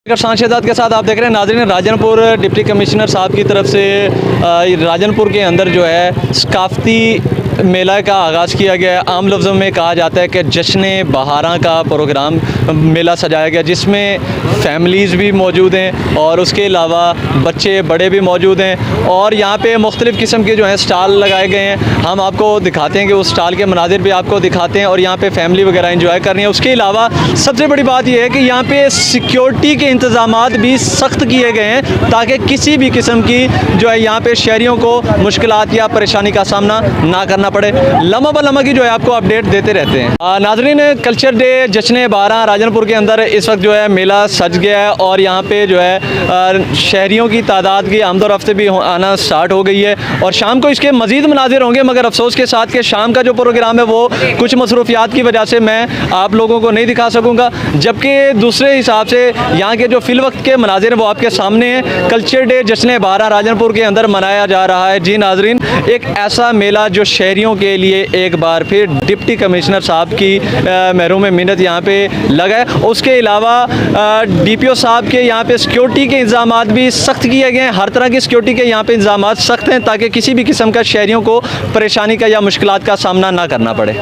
शानशहजाद के साथ आप देख रहे हैं नाज़रीन, राजनपुर डिप्टी कमिश्नर साहब की तरफ से राजनपुर के अंदर जो है सकाफ़ती मेला का आगाज़ किया गया है। आम लफ्ज़ों में कहा जाता है कि जश्न बहारां का प्रोग्राम मेला सजाया गया, जिसमें फैमिलीज़ भी मौजूद हैं और उसके अलावा बच्चे बड़े भी मौजूद हैं और यहाँ पे मुख्तलिफ़ किस्म के जो हैं स्टॉल लगाए गए हैं। हम आपको दिखाते हैं कि उस स्टॉल के मनाजिर भी आपको दिखाते हैं और यहाँ पे फैमिली वगैरह एंजॉय कर रही है। उसके अलावा सबसे बड़ी बात यह है कि यहाँ पे सिक्योरिटी के इंतज़ामात भी सख्त किए गए हैं ताकि किसी भी किस्म की जो है यहाँ पे शहरियों को मुश्किलात या परेशानी का सामना ना करना पड़े। लम्हा ब लम्हा की जो है आपको अपडेट देते रहते हैं। नाज़रीन, कल्चर डे जश्न बहारां राजनपुर के अंदर इस वक्त जो है मेला सज गया है और यहाँ पे जो है शहरियों की तादाद की आमदोरफ्त भी आना स्टार्ट हो गई है और शाम को इसके मज़ीद मनाजिर होंगे, मगर अफसोस के साथ कि शाम का जो प्रोग्राम है वो कुछ मसरूफियात की वजह से मैं आप लोगों को नहीं दिखा सकूँगा, जबकि दूसरे हिसाब से यहाँ के जो फिल वक्त के मनाजिर हैं वो आपके सामने हैं। कल्चर डे जश्न बहारां राजनपुर के अंदर मनाया जा रहा है। जी नाज़रीन, एक ऐसा मेला जो शहरियों के लिए एक बार फिर डिप्टी कमिश्नर साहब की महरूम मिन्नत यहाँ पे लगा है। उसके अलावा DPO साहब के यहाँ पे सिक्योरिटी के इंतजामात भी सख्त किए गए हैं। हर तरह की सिक्योरिटी के यहाँ पे इंतजामात सख्त हैं ताकि किसी भी किस्म का शहरियों को परेशानी का या मुश्किलात का सामना ना करना पड़े।